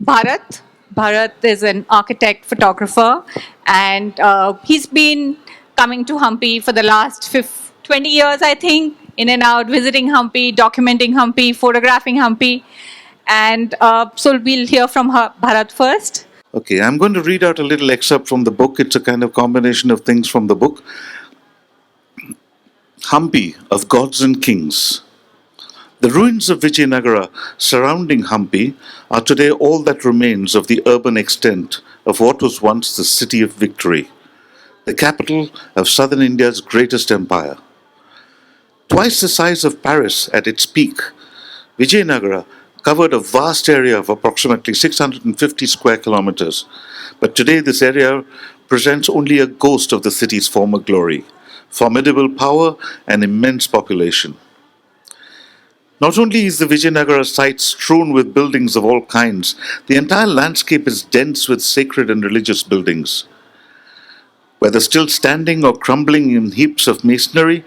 Bharath. Bharath is an architect, photographer, and he's been coming to Hampi for the last 20 years, I think, in and out, visiting Hampi, documenting Hampi, photographing Hampi. And so we'll hear from Bharath first. Okay, I'm going to read out a little excerpt from the book. It's a kind of combination of things from the book. Hampi of Gods and Kings. The ruins of Vijayanagara surrounding Hampi are today all that remains of the urban extent of what was once the city of victory, the capital of southern India's greatest empire. Twice the size of Paris at its peak, Vijayanagara covered a vast area of approximately 650 square kilometers, but today this area presents only a ghost of the city's former glory, formidable power and immense population. Not only is the Vijayanagara site strewn with buildings of all kinds, the entire landscape is dense with sacred and religious buildings. Whether still standing or crumbling in heaps of masonry,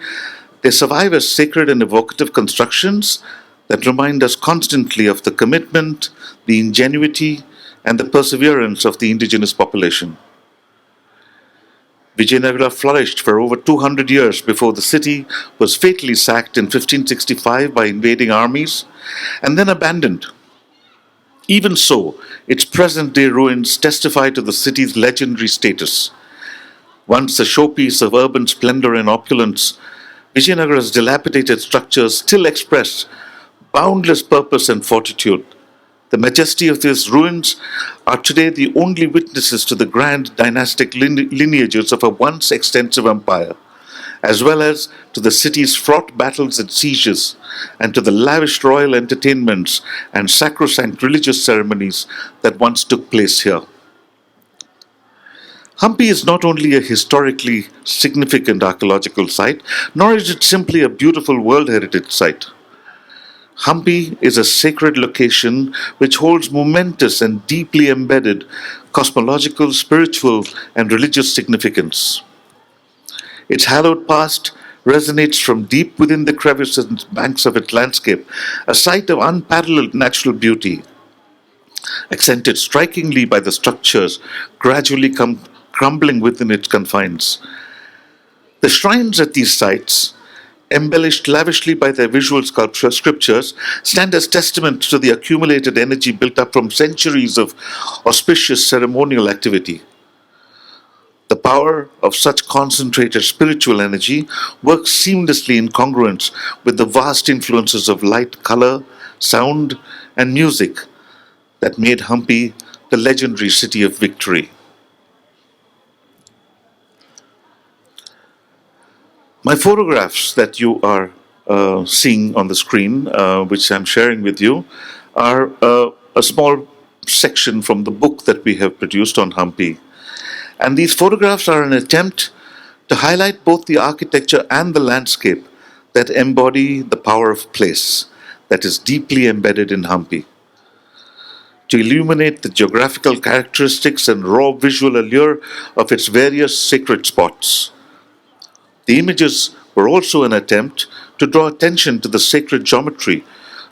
they survive as sacred and evocative constructions that remind us constantly of the commitment, the ingenuity, and the perseverance of the indigenous population. Vijayanagara flourished for over 200 years before the city was fatally sacked in 1565 by invading armies and then abandoned. Even so, its present-day ruins testify to the city's legendary status. Once a showpiece of urban splendor and opulence, Vijayanagara's dilapidated structures still express boundless purpose and fortitude. The majesty of these ruins are today the only witnesses to the grand dynastic lineages of a once extensive empire, as well as to the city's fraught battles and sieges, and to the lavish royal entertainments and sacrosanct religious ceremonies that once took place here. Hampi is not only a historically significant archaeological site, nor is it simply a beautiful World Heritage Site. Hampi is a sacred location which holds momentous and deeply embedded cosmological, spiritual, and religious significance. Its hallowed past resonates from deep within the crevices and banks of its landscape, a site of unparalleled natural beauty, accented strikingly by the structures gradually crumbling within its confines. The shrines at these sites, embellished lavishly by their visual scriptures, stand as testament to the accumulated energy built up from centuries of auspicious ceremonial activity. The power of such concentrated spiritual energy works seamlessly in congruence with the vast influences of light, color, sound, and music that made Hampi the legendary city of victory. My photographs that you are seeing on the screen, which I'm sharing with you, are a small section from the book that we have produced on Hampi. And these photographs are an attempt to highlight both the architecture and the landscape that embody the power of place that is deeply embedded in Hampi. To illuminate the geographical characteristics and raw visual allure of its various sacred spots. The images were also an attempt to draw attention to the sacred geometry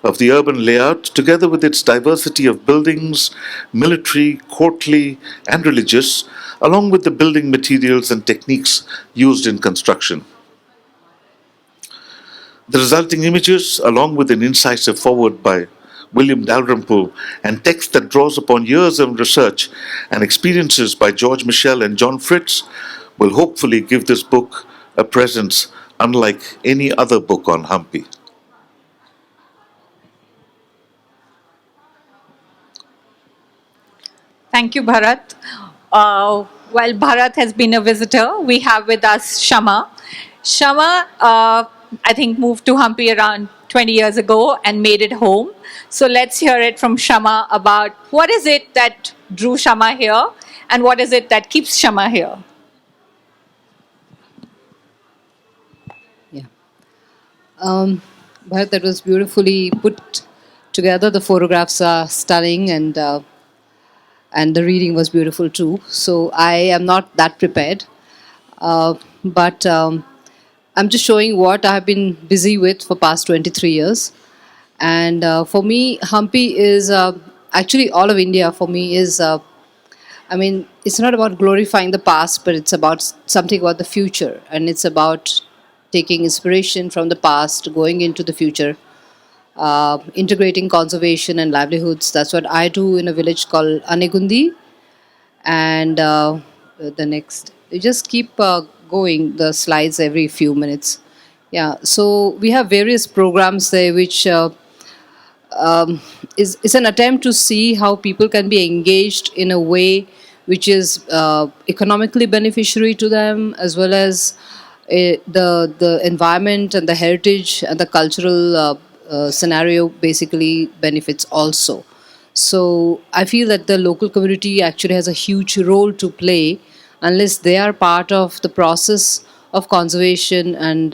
of the urban layout, together with its diversity of buildings, military, courtly, and religious, along with the building materials and techniques used in construction. The resulting images, along with an incisive foreword by William Dalrymple and text that draws upon years of research and experiences by George Michel and John Fritz, will hopefully give this book a presence unlike any other book on Hampi. Thank you, Bharath. While Bharath has been a visitor, we have with us Shama. Shama, I think, moved to Hampi around 20 years ago and made it home. So let's hear it from Shama about what is it that drew Shama here and what is it that keeps Shama here. Bharat, that was beautifully put together. The photographs are stunning, and the reading was beautiful too. So I am not that prepared, but I'm just showing what I have been busy with for past 23 years. And for me, Hampi is, actually all of India for me is. I mean, it's not about glorifying the past, but it's about something about the future, and it's about taking inspiration from the past, going into the future, integrating conservation and livelihoods. That's what I do in a village called Anegundi. And the next, you just keep going the slides every few minutes. Yeah, so we have various programs there, which is an attempt to see how people can be engaged in a way which is economically beneficiary to them, as well as the environment and the heritage and the cultural scenario basically benefits also. So I feel that the local community actually has a huge role to play unless they are part of the process of conservation and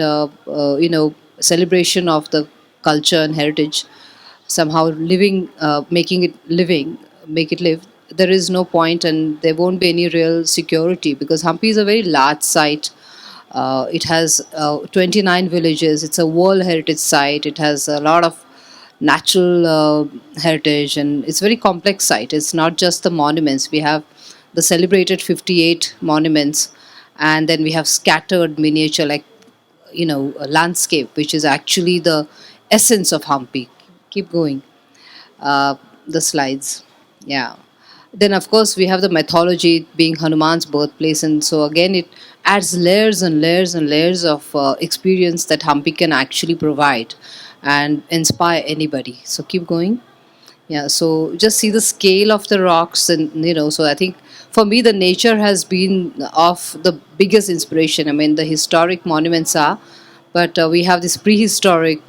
celebration of the culture and heritage, somehow living, making it living, make it live. There is no point, and there won't be any real security because Hampi is a very large site. It has 29 villages. It's a World Heritage Site. It has a lot of natural heritage, and it's a very complex site. It's not just the monuments. We have the celebrated 58 monuments, and then we have scattered miniature, like a landscape, which is actually the essence of Hampi. Keep going. The slides. Yeah. Then, of course, we have the mythology being Hanuman's birthplace. And so, again, it adds layers and layers and layers of experience that Hampi can actually provide and inspire anybody. So, keep going. Yeah, so just see the scale of the rocks, and so I think for me the nature has been of the biggest inspiration. I mean, the historic monuments are, but we have these prehistoric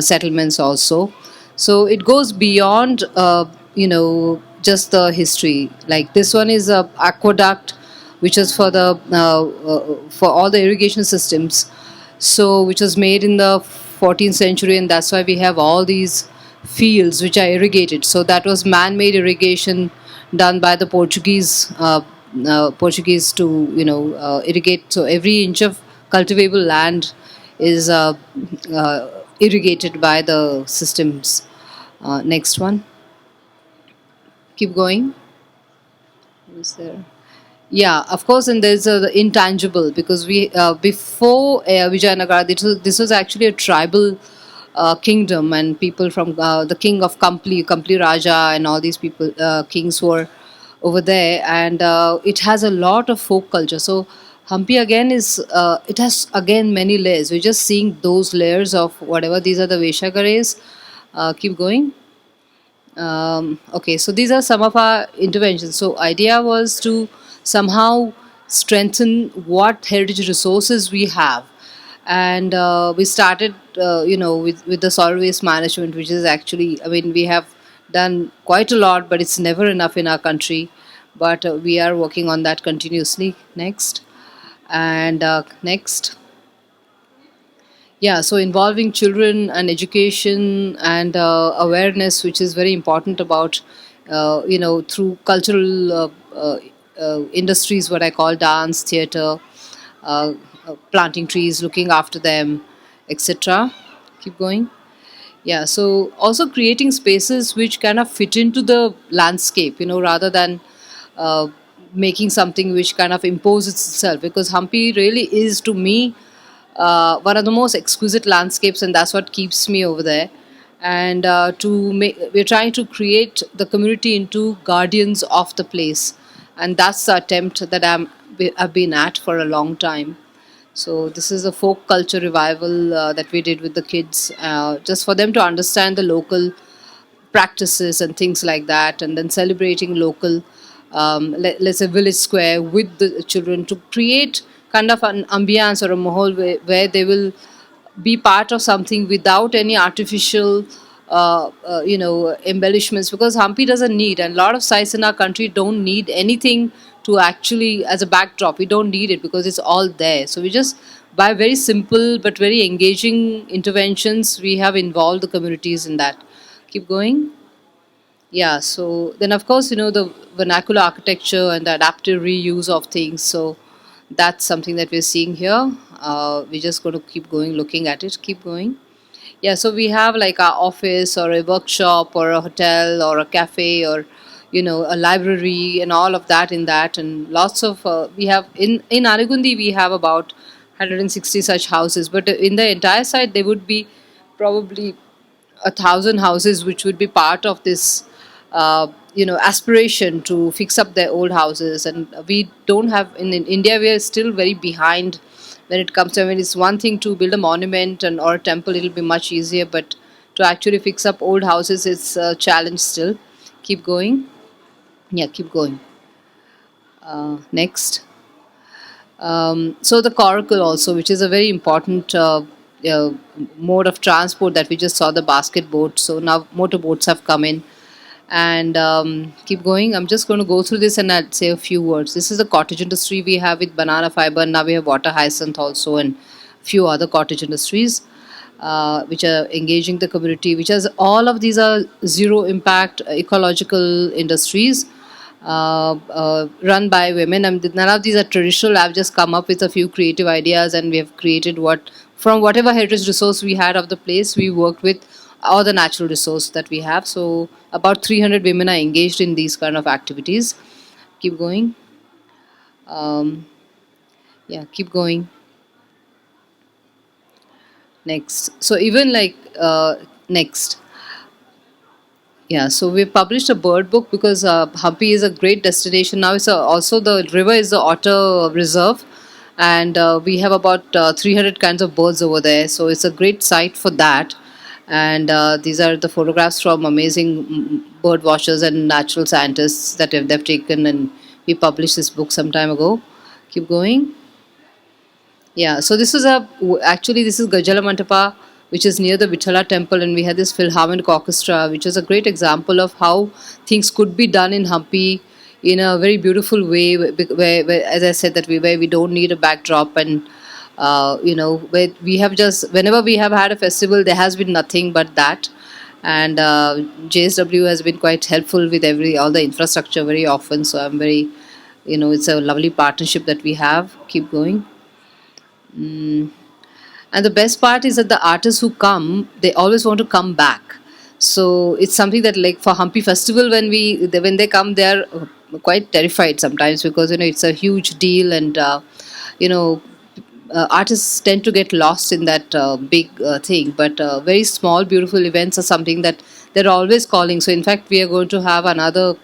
settlements also. So it goes beyond, just the history. Like this one is a aqueduct, which is for the for all the irrigation systems. So which was made in the 14th century, and that's why we have all these fields which are irrigated. So that was man-made irrigation done by the Portuguese to irrigate. So every inch of cultivable land is irrigated by the systems. Next one. Keep going. Is there? Yeah, of course, and there's the intangible, because we before Vijayanagara, this was actually a tribal kingdom, and people from the king of Kampli Raja, and all these people, kings were over there, and it has a lot of folk culture. So Hampi again it has again many layers. We're just seeing those layers of whatever. These are the Veshagares. Keep going. Okay, so these are some of our interventions. So idea was to somehow strengthen what heritage resources we have, and we started with the solid waste management, which is actually, I mean, we have done quite a lot, but it's never enough in our country, but we are working on that continuously. Next. And next. Yeah, so involving children and education and awareness, which is very important about through cultural industries, what I call dance, theater, planting trees, looking after them, etc. Keep going. Yeah, so also creating spaces which kind of fit into the landscape, rather than making something which kind of imposes itself, because Hampi really is, to me, one of the most exquisite landscapes, and that's what keeps me over there. And we're trying to create the community into guardians of the place, and that's the attempt that I've been at for a long time. So this is a folk culture revival that we did with the kids, just for them to understand the local practices and things like that, and then celebrating local, let's say, village square with the children, to create kind of an ambiance or a mahal where they will be part of something without any artificial embellishments, because Hampi doesn't need, and a lot of sites in our country don't need anything to actually as a backdrop. We don't need it because it's all there. So we just, by very simple but very engaging interventions, we have involved the communities in that. Keep going. Yeah, so then of course, the vernacular architecture and the adaptive reuse of things. So that's something that we're seing here. We're just going to keep going, looking at it. Keep going. Yeah, so we have like our office or a workshop or a hotel or a cafe or a library and all of that in that, and lots of we have in Aragundi we have about 160 such houses, but in the entire site there would be probably 1,000 houses which would be part of this aspiration to fix up their old houses. And we don't have in India, we are still very behind when it comes to, I mean, it's one thing to build a monument and or a temple, it'll be much easier, but to actually fix up old houses, it's a challenge still. Keep going. Yeah, keep going. Next. So the coracle also, which is a very important uh, mode of transport that we just saw, the basket boat. So now motorboats have come in. And keep going. I'm just going to go through this and I'll say a few words. This is the cottage industry we have with banana fiber. And now we have water hyacinth also and few other cottage industries which are engaging the community. Which has all of these are zero impact ecological industries run by women. And none of these are traditional. I've just come up with a few creative ideas, and we have created what from whatever heritage resource we had of the place. We worked with all the natural resource that we have. So about 300 women are engaged in these kind of activities. Keep going. Um, yeah, keep going. Next. So even like next. Yeah, so we published a bird book because Hampi is a great destination. Now it's also the river is the otter reserve, and we have about 300 kinds of birds over there. So it's a great site for that. And these are the photographs from amazing bird watchers and natural scientists that they've taken, and we published this book some time ago. Keep going. Yeah, so this is actually this is Gajala Mantapa, which is near the Vithala temple, and we had this Philharmonic Orchestra, which is a great example of how things could be done in Hampi in a very beautiful way, where as I said, that where we don't need a backdrop, and where we have just whenever we have had a festival, there has been nothing but that, and JSW has been quite helpful with all the infrastructure very often. So I'm very, it's a lovely partnership that we have. Keep going. And the best part is that the artists who come, they always want to come back. So it's something that, like for Hampi Festival, when they come, they're quite terrified sometimes, because it's a huge deal, and you know artists tend to get lost in that big thing. But very small, beautiful events are something that they're always calling. So in fact, we are going to have another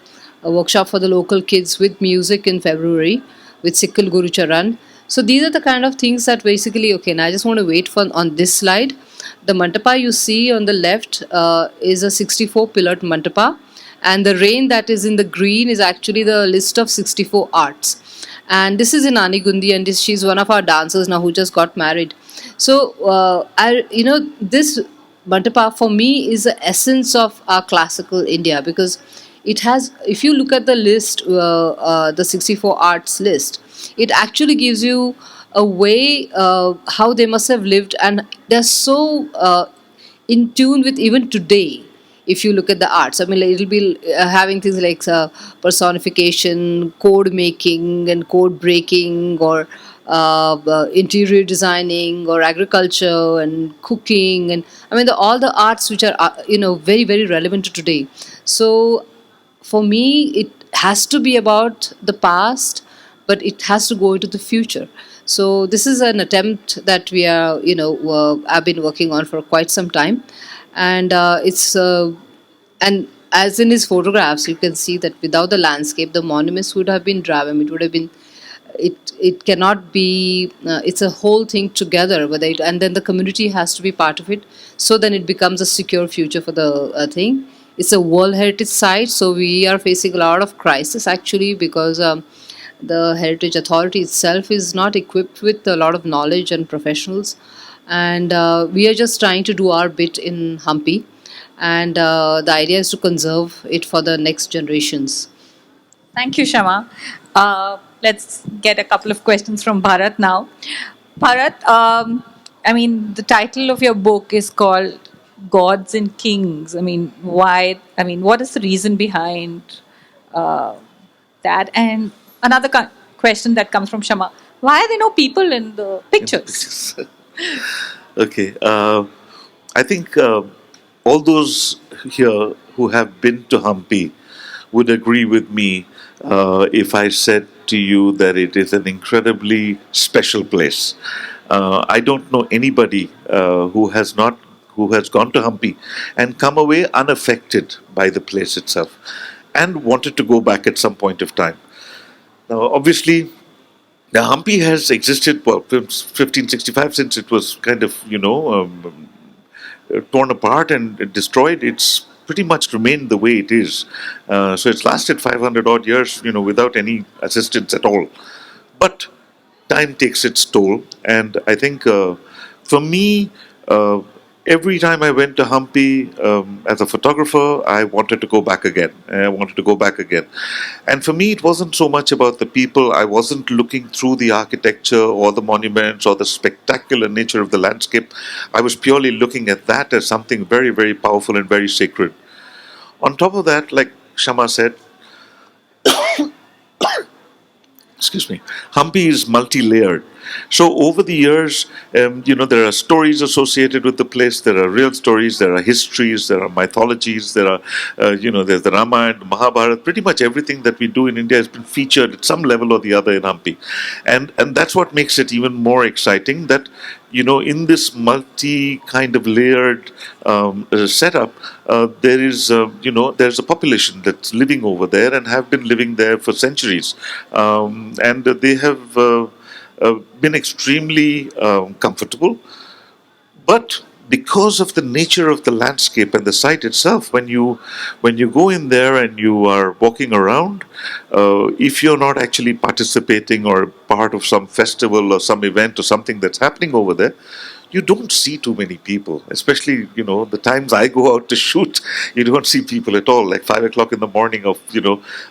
workshop for the local kids with music in February with Sikkal Guru Charan. So these are the kind of things that basically, okay, now I just want to wait for on this slide. The mantapa you see on the left is a 64 pillared mantapa, and the rain that is in the green is actually the list of 64 arts. And this is in Anigundi, and she's one of our dancers now who just got married. So this mantapa for me is the essence of our classical India, because it has, if you look at the list, the 64 arts list, it actually gives you a way how they must have lived, and they're so in tune with even today. If you look at the arts, I mean, like, it'll be having things like personification, code making, and code breaking, or interior designing, or agriculture and cooking, and I mean all the arts which are very very relevant to today. So for me, it has to be about the past, but it has to go into the future. So this is an attempt that we are, I've been working on for quite some time, and and as in his photographs, you can see that without the landscape, the monuments would have been drab. I mean, it would have been. It cannot be. It's a whole thing together. And then the community has to be part of it. So then it becomes a secure future for the thing. It's a World Heritage Site, so we are facing a lot of crisis actually, because the Heritage Authority itself is not equipped with a lot of knowledge and professionals, and we are just trying to do our bit in Hampi, and the idea is to conserve it for the next generations. Thank you, Shama. Let's get a couple of questions from Bharath now. Bharath, I mean, the title of your book is called Gods and Kings. I mean, why? I mean, what is the reason behind uh, that? And another question that comes from Shama: why are there no people in the pictures? Okay. I think all those here who have been to Hampi would agree with me if I said to you that it is an incredibly special place. I don't know anybody who has gone to Hampi and come away unaffected by the place itself and wanted to go back at some point of time. Now, obviously, the Hampi has existed since 1565, since it was kind of, torn apart and destroyed. It's pretty much remained the way it is. So it's lasted 500 odd years, without any assistance at all. But time takes its toll, and I think for me, uh, every time I went to Hampi as a photographer, I wanted to go back again. I wanted to go back again, and for me, it wasn't so much about the people. I wasn't looking through the architecture or the monuments or the spectacular nature of the landscape. I was purely looking at that as something very, very powerful and very sacred. On top of that, like Shama said, excuse me, Hampi is multi-layered. So over the years, there are stories associated with the place. There are real stories. There are histories. There are mythologies. There are, there's the Ramayana, the Mahabharata. Pretty much everything that we do in India has been featured at some level or the other in Hampi, and that's what makes it even more exciting. That in this multi kind of layered setup, there's a population that's living over there and have been living there for centuries, and they have been extremely comfortable. But because of the nature of the landscape and the site itself, when you go in there and you are walking around, if you're not actually participating or part of some festival or some event or something that's happening over there, you don't see too many people. Especially, the times I go out to shoot, you don't see people at all. Like 5 o'clock in the morning of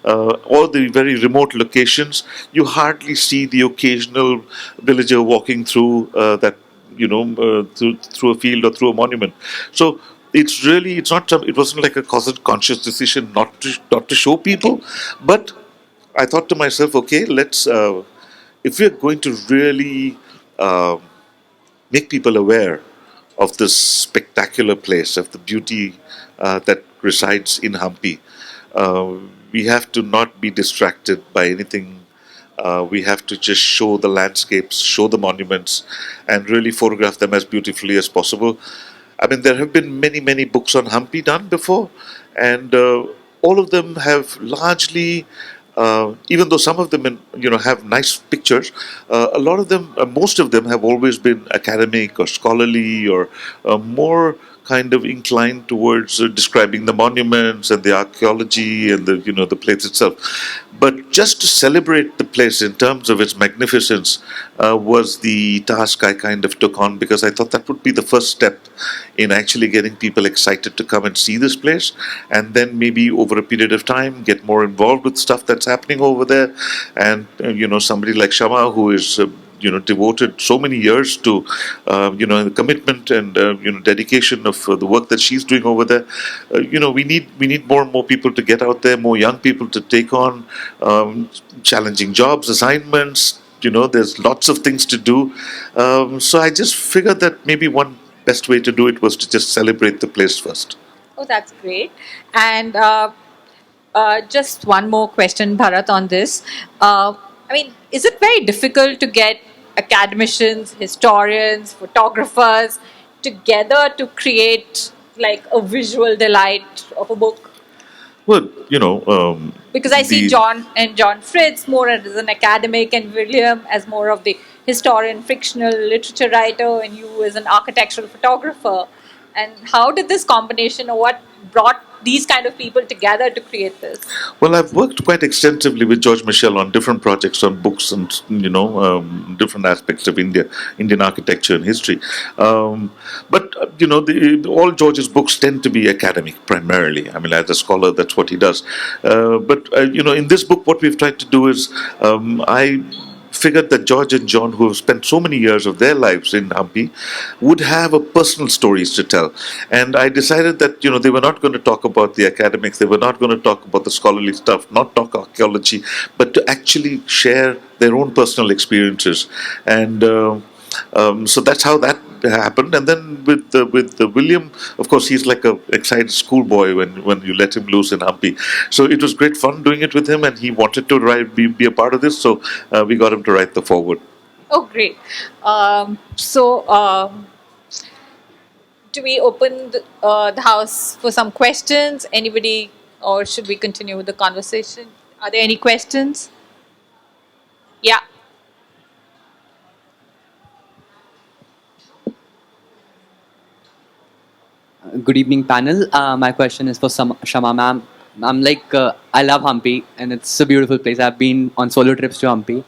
all the very remote locations, you hardly see the occasional villager walking through that through a field or through a monument. So it wasn't like a conscious decision not to show people, but I thought to myself, okay, let's if we're going to really make people aware of this spectacular place, of the beauty that resides in Hampi. We have to not be distracted by anything. We have to just show the landscapes, show the monuments, and really photograph them as beautifully as possible. I mean, there have been many, many books on Hampi done before, and all of them have largely, even though some of them, have nice pictures, a lot of them, most of them have always been academic or scholarly or more kind of inclined towards describing the monuments and the archaeology and the place itself. But just to celebrate the place in terms of its magnificence was the task I kind of took on, because I thought that would be the first step in actually getting people excited to come and see this place, and then maybe over a period of time get more involved with stuff that's happening over there. And somebody like Shama, who is devoted so many years to the commitment and dedication of the work that she's doing over there. We need more and more people to get out there, more young people to take on challenging jobs, assignments. There's lots of things to do. So I just figured that maybe one best way to do it was to just celebrate the place first. Oh, that's great. And just one more question, Bharat, on this. I mean, is it very difficult to get academicians, historians, photographers together to create like a visual delight of a book? Well, Because I see the John Fritz more as an academic and William as more of the historian, fictional literature writer, and you as an architectural photographer. And how did this combination, or what brought these kind of people together to create this? Well, I've worked quite extensively with George Michel on different projects, on books, and different aspects of Indian architecture and history. But all George's books tend to be academic primarily. I mean, as a scholar, that's what he does. But in this book, what we've tried to do is I figured that George and John, who have spent so many years of their lives in Hampi, would have a personal stories to tell. And I decided that they were not going to talk about the academics, they were not going to talk about the scholarly stuff, not talk archaeology, but to actually share their own personal experiences. And So that's how that happened. And then with the William, of course, he's like a excited schoolboy when you let him loose in Hampi. So it was great fun doing it with him, and he wanted to be a part of this. So we got him to write the foreword. Oh, great. Do we open the house for some questions? Anybody, or should we continue with the conversation? Are there any questions? Yeah. Good evening, panel. My question is for Shama ma'am. I love Hampi, and it's a beautiful place. I've been on solo trips to Hampi.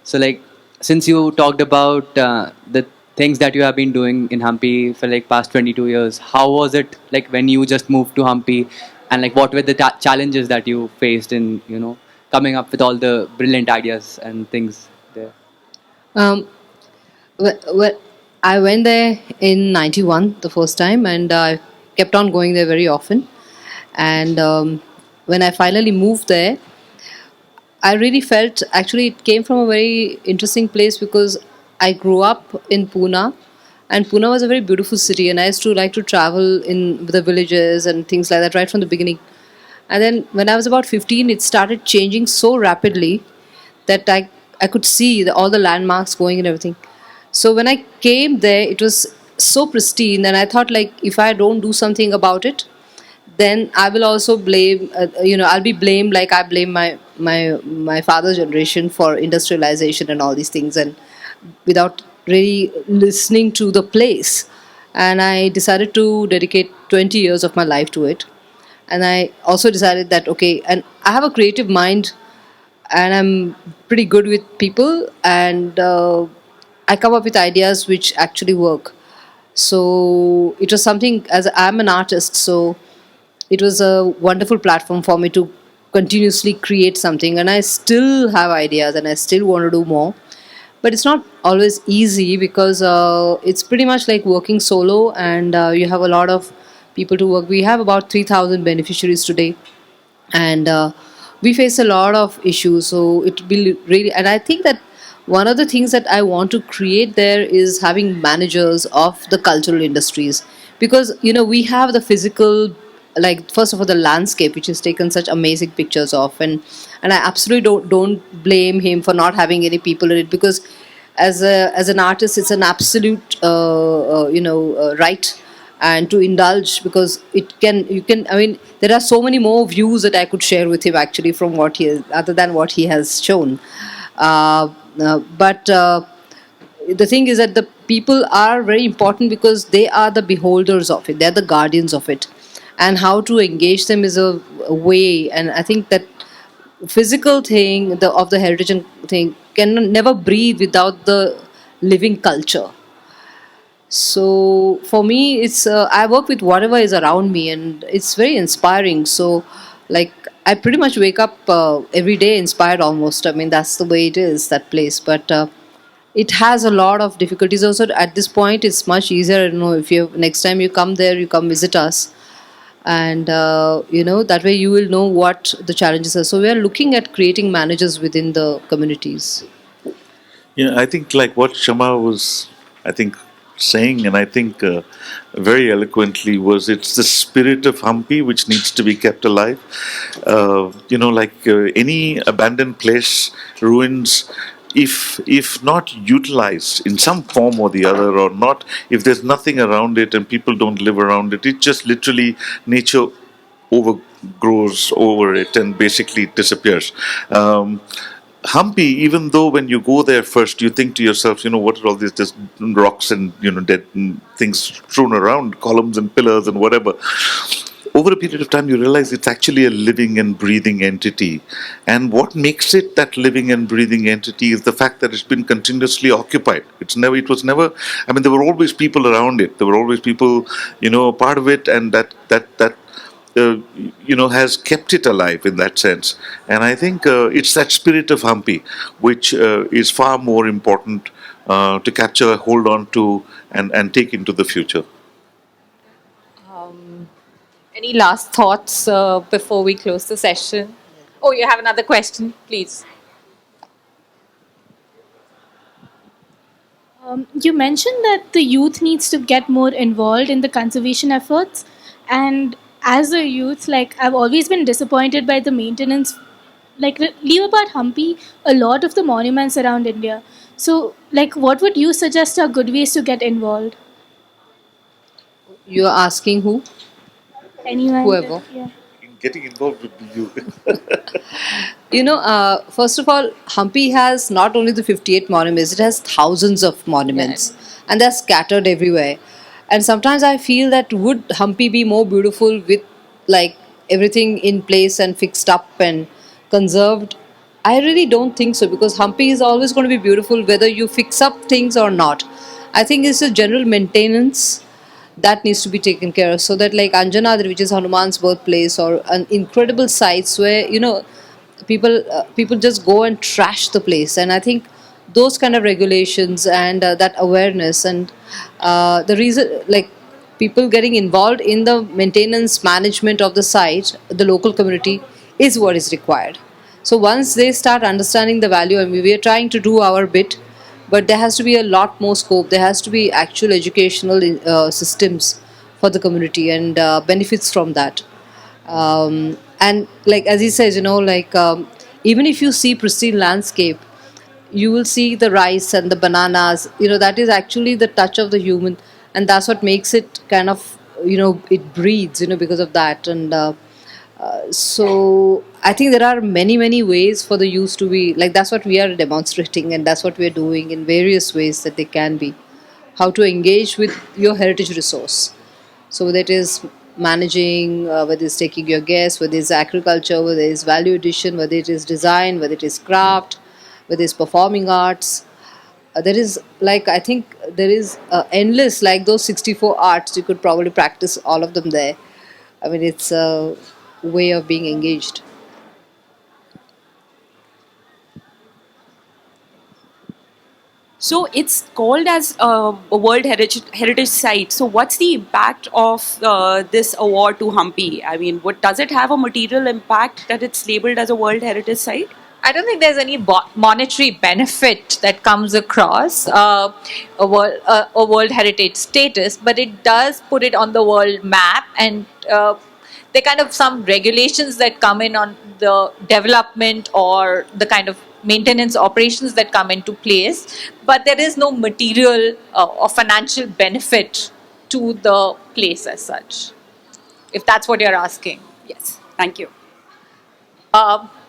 So, like, since you talked about the things that you have been doing in Hampi for like past 22 years, how was it like when you just moved to Hampi, and like what were the challenges that you faced in coming up with all the brilliant ideas and things there? Um, well, I went there in '91 the first time, and I kept on going there very often. And when I finally moved there, I really felt actually it came from a very interesting place because I grew up in Pune, and Pune was a very beautiful city, and I used to like to travel in the villages and things like that right from the beginning. And then when I was about 15, it started changing so rapidly that I could see all the landmarks going and everything. So when I came there, it was so pristine, and I thought like if I don't do something about it, then I will also blame. I'll be blamed like I blame my father's generation for industrialization and all these things, and without really listening to the place. And I decided to dedicate 20 years of my life to it. And I also decided that okay, and I have a creative mind, and I'm pretty good with people, and I come up with ideas which actually work. So it was something, as I'm an artist, so it was a wonderful platform for me to continuously create something, and I still have ideas and I still want to do more, but it's not always easy because it's pretty much like working solo, and you have a lot of people to work. We have about 3,000 beneficiaries today, and we face a lot of issues, so it will really, and I think that one of the things that I want to create there is having managers of the cultural industries, because we have the physical, like first of all the landscape which is taken such amazing pictures of, and I absolutely don't blame him for not having any people in it, because as an artist it's an absolute right and to indulge, because it can you can I mean there are so many more views that I could share with him actually from what he is, other than what he has shown. But the thing is that the people are very important because they are the beholders of it, they're the guardians of it, and how to engage them is a way. And I think that physical thing of the heritage and thing can never breathe without the living culture. So for me it's I work with whatever is around me, and it's very inspiring. So like I pretty much wake up every day inspired almost. I mean that's the way it is, that place. But it has a lot of difficulties also. At this point it's much easier, if you next time you come there, you come visit us, and that way you will know what the challenges are. So we are looking at creating managers within the communities. Yeah, I think like what Shama was, I think, saying, and I think very eloquently, was it's the spirit of Hampi which needs to be kept alive. Any abandoned place, ruins, if not utilized in some form or the other, or not, if there's nothing around it and people don't live around it, it just literally nature overgrows over it and basically disappears. Hampi, even though when you go there first, you think to yourself, what are all these just rocks and dead things strewn around, columns and pillars and whatever. Over a period of time, you realize it's actually a living and breathing entity. And what makes it that living and breathing entity is the fact that it's been continuously occupied. It was never, I mean, there were always people around it. There were always people, part of it, and that has kept it alive in that sense. And I think it's that spirit of Hampi which is far more important to capture, hold on to, and take into the future. Any last thoughts before we close the session? Oh, you have another question, please. You mentioned that the youth needs to get more involved in the conservation efforts, and as a youth, like I've always been disappointed by the maintenance. Like leave apart Hampi, a lot of the monuments around India. So, like, what would you suggest are good ways to get involved? You're asking who? Anyone? Whoever. Yeah. In getting involved with you. First of all, Hampi has not only the 58 monuments, it has thousands of monuments and they're scattered everywhere. And sometimes I feel that would Hampi be more beautiful with like everything in place and fixed up and conserved? I really don't think so because Hampi is always going to be beautiful whether you fix up things or not. I think it's a general maintenance that needs to be taken care of so that like Anjanadri, which is Hanuman's birthplace, or an incredible sites where people just go and trash the place. And I think those kind of regulations and that awareness and the reason like people getting involved in the maintenance management of the site, the local community, is what is required. So once they start understanding the value, and we are trying to do our bit, but there has to be a lot more scope. There has to be actual educational systems for the community and benefits from that. And like as he says, even if you see pristine landscape, you will see the rice and the bananas. That is actually the touch of the human, and that's what makes it kind of it breathes. Because of that. And so I think there are many ways for the youth to be like. That's what we are demonstrating, and that's what we are doing in various ways that they can be. How to engage with your heritage resource. So whether it is managing, whether it's taking your guests, whether it's agriculture, whether it's value addition, whether it is design, whether it is craft, whether it's performing arts. There is like I think there is endless like those 64 arts. You could probably practice all of them there. I mean, it's a way of being engaged. So it's called as a World Heritage Site. So what's the impact of this award to Hampi? I mean, what does it have a material impact that it's labeled as a World Heritage Site? I don't think there's any monetary benefit that comes across a World Heritage status, but it does put it on the world map, and there are kind of some regulations that come in on the development or the kind of maintenance operations that come into place, but there is no material or financial benefit to the place as such, if that's what you're asking. Yes. Thank you.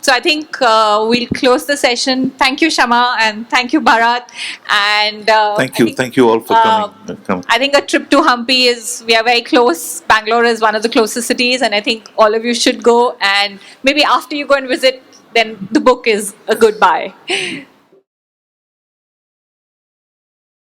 So I think we'll close the session. Thank you, Shama, and thank you, Bharat. And Thank you all for coming. I think a trip to Hampi we are very close. Bangalore is one of the closest cities, and I think all of you should go. And maybe after you go and visit, then the book is a good buy.